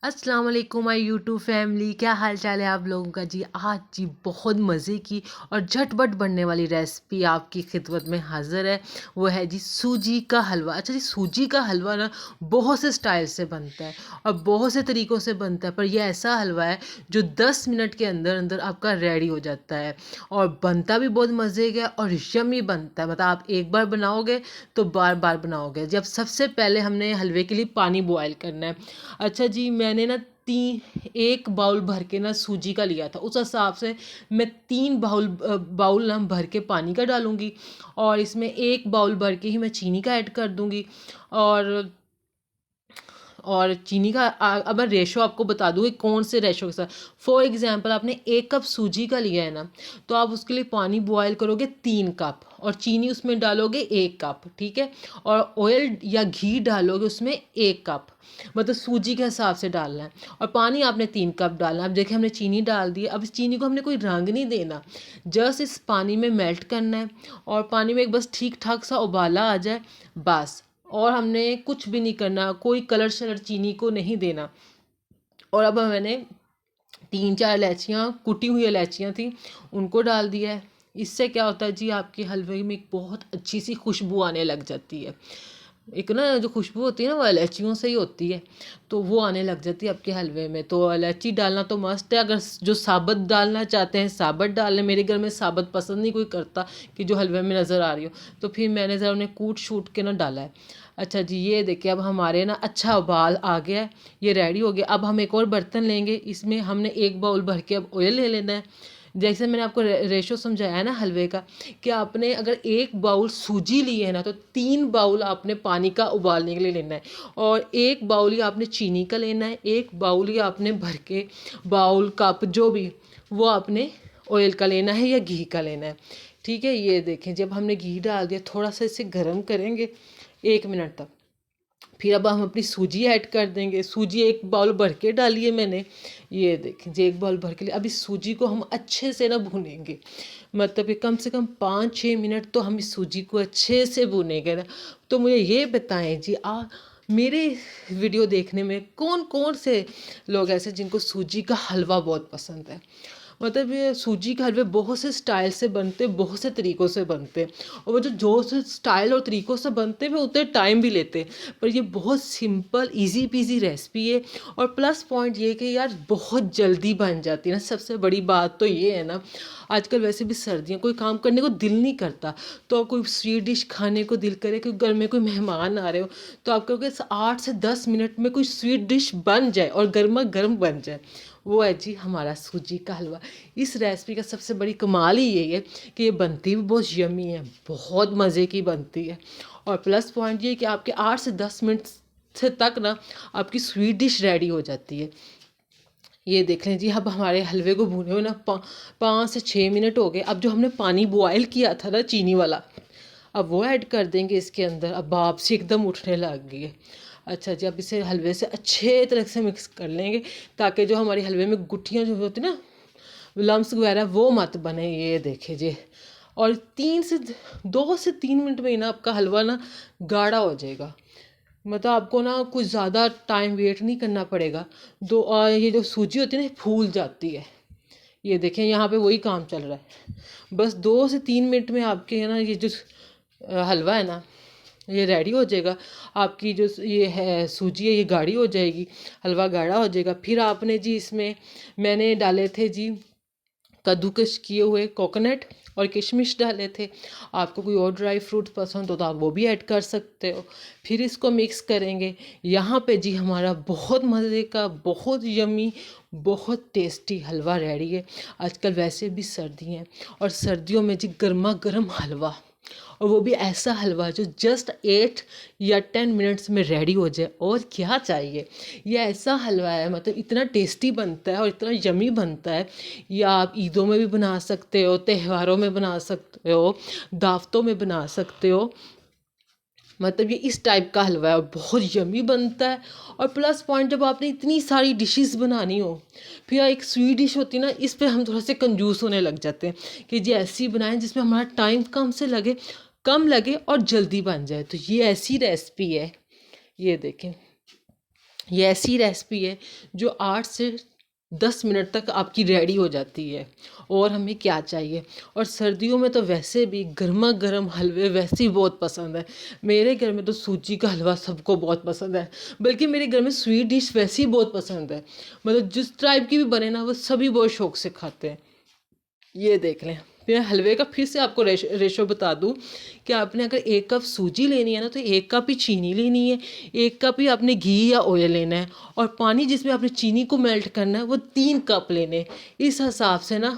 अस्सलाम वालेकुम my YouTube family, क्या हाल चाल है आप लोगों का जी। आज जी बहुत मज़े की और झटपट बनने वाली रेसिपी आपकी खिदमत में हाज़िर है। वो है जी सूजी का हलवा। अच्छा जी, सूजी का हलवा ना बहुत से स्टाइल से बनता है और बहुत से तरीक़ों से बनता है, पर यह ऐसा हलवा है जो 10 मिनट के अंदर अंदर आपका रेडी हो जाता है और बनता भी बहुत मज़े का और यम्मी बनता है। मतलब आप एक बार बनाओगे तो बार बार बनाओगे। जब सबसे पहले हमने हलवे के लिए पानी बॉयल करना है। अच्छा जी, मैंने ना एक बाउल भर के ना सूजी का लिया था, उस हिसाब से मैं 3 बाउल ना भर के पानी का डालूँगी और इसमें 1 बाउल भर के ही मैं चीनी का ऐड कर दूँगी। और चीनी का अब मैं रेशो आपको बता दूँ कि कौन से रेशो के साथ। फॉर एग्जांपल आपने 1 कप सूजी का लिया है ना, तो आप उसके लिए पानी बॉयल करोगे 3 कप और चीनी उसमें डालोगे 1 कप, ठीक है। और ऑयल या घी डालोगे उसमें 1 कप, मतलब सूजी के हिसाब से डालना है। और पानी आपने 3 कप डालना है। अब देखिए हमने चीनी डाल दी है। अब इस चीनी को हमने कोई रंग नहीं देना, जस्ट इस पानी में मेल्ट करना है और पानी में एक बस ठीक ठाक सा उबाला आ जाए बस। और हमने कुछ भी नहीं करना, कोई कलर शलर चीनी को नहीं देना। और अब मैंने 3-4 इलायचियाँ, कुटी हुई इलायचियाँ थी, उनको डाल दिया है। इससे क्या होता है जी, आपके हलवे में एक बहुत अच्छी सी खुशबू आने लग जाती है। एक ना जो खुशबू होती है ना, वो इलायचियों से ही होती है, तो वो आने लग जाती है आपके हलवे में। तो इलायची डालना तो मस्त है। अगर जो साबुत डालना चाहते हैं साबुत डाल लें। मेरे घर में साबुत पसंद नहीं कोई करता कि जो हलवे में नज़र आ रही हो, तो फिर मैंने ज़रा उन्हें कूट शूट के ना डाला है। अच्छा जी, ये देखिए अब हमारे ना अच्छा उबाल आ गया है, ये रेडी हो गया। अब हम एक और बर्तन लेंगे, इसमें हमने 1 बाउल भर के अब ऑयल ले लेना है। जैसे मैंने आपको रेशो समझाया है ना हलवे का, कि आपने अगर 1 बाउल सूजी ली है ना, तो 3 बाउल आपने पानी का उबालने के लिए लेना है और 1 बाउल ही आपने चीनी का लेना है, 1 बाउल ही आपने भर के बाउल कप जो भी वो आपने ऑयल का लेना है या घी का लेना है, ठीक है। ये देखें जब हमने घी डाल दिया, थोड़ा सा इसे गर्म करेंगे 1 मिनट तक। फिर अब हम अपनी सूजी ऐड कर देंगे। सूजी 1 बाउल भर के डाली है मैंने। ये देखें जी 1 बाउल भर के लिए। अब इस सूजी को हम अच्छे से ना भूनेंगे, मतलब कि कम से कम 5-6 मिनट तो हम इस सूजी को अच्छे से भूनेंगे ना। तो मुझे ये बताएं जी, मेरे वीडियो देखने में कौन कौन से लोग ऐसे जिनको सूजी का हलवा बहुत पसंद है। मतलब ये सूजी के हलवे बहुत से स्टाइल से बनते हैं, बहुत से तरीक़ों से बनते हैं और वो जो से स्टाइल और तरीक़ों से बनते हैं वो उतने टाइम भी लेते हैं, पर ये बहुत सिंपल इजी पीजी रेसिपी है। और प्लस पॉइंट ये कि यार बहुत जल्दी बन जाती है ना, सबसे बड़ी बात तो ये है ना। आजकल वैसे भी सर्दियाँ, कोई काम करने को दिल नहीं करता, तो कोई स्वीट डिश खाने को दिल करे, क्योंकि घर में कोई मेहमान आ रहे हो, तो आप कहोगे 8 से 10 मिनट में कोई स्वीट डिश बन जाए और गर्मा गर्म बन जाए, वो है जी हमारा सूजी का हलवा। इस रेसिपी का सबसे बड़ी कमाल ही यही है कि ये बनती भी बहुत यमी है, बहुत मज़े की बनती है। और प्लस पॉइंट ये कि आपके 8 से 10 मिनट से तक ना आपकी स्वीट डिश रेडी हो जाती है। ये देख लें जी, अब हमारे हलवे को भुने हुए ना 5 से 6 मिनट हो गए। अब जो हमने पानी बॉयल किया था ना चीनी वाला, अब वो ऐड कर देंगे इसके अंदर। अब भाप से एकदम उठने लग गई है। अच्छा जी, अब इसे हलवे से अच्छे तरह से मिक्स कर लेंगे, ताकि जो हमारे हलवे में गुठलियाँ जो होती ना, लम्स वगैरह, वो मत बने। ये देखे जी, और 2 से 3 मिनट में ही ना आपका हलवा ना गाढ़ा हो जाएगा। मतलब आपको ना कुछ ज़्यादा टाइम वेट नहीं करना पड़ेगा। ये जो सूजी होती है ना फूल जाती है। ये देखें यहाँ पे वही काम चल रहा है। बस 2 से 3 मिनट में आपके है ना ये जो हलवा है ना ये रेडी हो जाएगा। आपकी जो ये है सूजी है ये गाढ़ी हो जाएगी, हलवा गाढ़ा हो जाएगा। फिर आपने जी इसमें मैंने डाले थे जी कद्दूकस किए हुए कोकोनट और किशमिश डाले थे। आपको कोई और ड्राई फ्रूट पसंद हो तो आप वो भी ऐड कर सकते हो। फिर इसको मिक्स करेंगे। यहाँ पे जी हमारा बहुत मज़े का, बहुत यमी, बहुत टेस्टी हलवा रेडी है। आजकल वैसे भी सर्दी हैं और सर्दियों में जी गर्मा गर्म हलवा, और वो भी ऐसा हलवा जो जस्ट 8 या 10 मिनट्स में रेडी हो जाए, और क्या चाहिए। ये ऐसा हलवा है, मतलब इतना टेस्टी बनता है और इतना यमी बनता है। या आप ईदों में भी बना सकते हो, त्योहारों में बना सकते हो, दावतों में बना सकते हो। मतलब ये इस टाइप का हलवा है और बहुत यमी बनता है। और प्लस पॉइंट, जब आपने इतनी सारी डिशेस बनानी हो, फिर एक स्वीट डिश होती है ना, इस पे हम थोड़ा से कंजूस होने लग जाते हैं कि जी ऐसी बनाएं जिसमें हमारा टाइम कम लगे और जल्दी बन जाए। तो ये ऐसी रेसिपी है। ये देखें ये ऐसी रेसिपी है जो 8 से 10 मिनट तक आपकी रेडी हो जाती है। और हमें क्या चाहिए, और सर्दियों में तो वैसे भी गर्मा गर्म हलवे वैसे ही बहुत पसंद है। मेरे घर में तो सूजी का हलवा सबको बहुत पसंद है, बल्कि मेरे घर में स्वीट डिश वैसे ही बहुत पसंद है। मतलब जिस टाइप की भी बने ना, वो सभी बहुत शौक से खाते हैं। ये देख लें। मैं हलवे का फिर से आपको रेशो बता दूं कि आपने अगर 1 कप सूजी लेनी है ना, तो 1 कप ही चीनी लेनी है, 1 कप ही आपने घी या ऑयल लेना है, और पानी जिसमें आपने चीनी को मेल्ट करना है वो 3 कप लेने। इस हिसाब से ना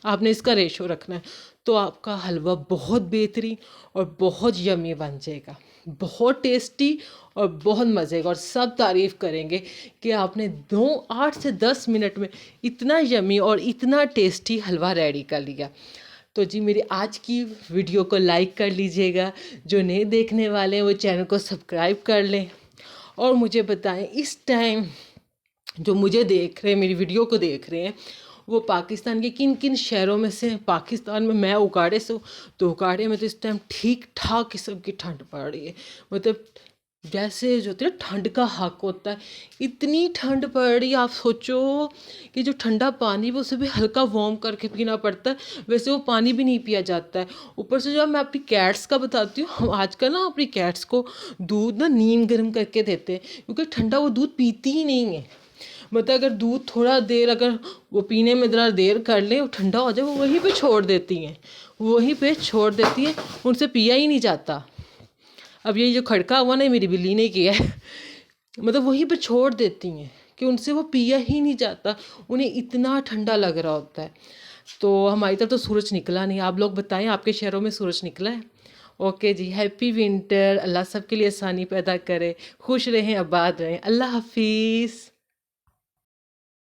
आपने इसका रेशो रखना है, तो आपका हलवा बहुत बेहतरीन और बहुत यमी बन जाएगा, बहुत टेस्टी और बहुत मज़े का। और सब तारीफ़ करेंगे कि आपने 8 से 10 मिनट में इतना यमी और इतना टेस्टी हलवा रेडी कर लिया। तो जी मेरी आज की वीडियो को लाइक कर लीजिएगा, जो नए देखने वाले हैं वो चैनल को सब्सक्राइब कर लें, और मुझे बताएं इस टाइम जो मुझे देख रहे हैं, मेरी वीडियो को देख रहे हैं, वो पाकिस्तान के किन किन शहरों में से हैं। पाकिस्तान में मैं उगाड़े से हूँ, तो उगाड़े में तो इस टाइम ठीक ठाक किस्म की ठंड पड़ रही है। मतलब जैसे जो होती है ठंड का हक होता है, इतनी ठंड पड़ रही है। आप सोचो कि जो ठंडा पानी वो उसे भी हल्का वार्म करके पीना पड़ता है, वैसे वो पानी भी नहीं पिया जाता है। ऊपर से जो मैं अपनी कैट्स का बताती हूँ, हम आजकल ना अपनी कैट्स को दूध ना नीम गर्म करके देते हैं, क्योंकि ठंडा वो दूध पीती ही नहीं है। मतलब अगर दूध थोड़ा देर अगर वो पीने में ज़रा देर कर ले, वो ठंडा हो जाए, वो वहीं पे छोड़ देती हैं, वहीं पे छोड़ देती हैं, उनसे पिया ही नहीं जाता। अब ये जो खड़का हुआ ना, मेरी बिल्ली ने किया है। मतलब वहीं पे छोड़ देती हैं कि उनसे वो पिया ही नहीं जाता, उन्हें इतना ठंडा लग रहा होता है। तो हमारी तरफ तो सूरज निकला नहीं। आप लोग बताएं, आपके शहरों में सूरज निकला है? ओके जी, हैप्पी विंटर। अल्लाह सबके लिए आसानी पैदा करे, खुश रहें, आबाद रहें। अल्लाह हाफिज़।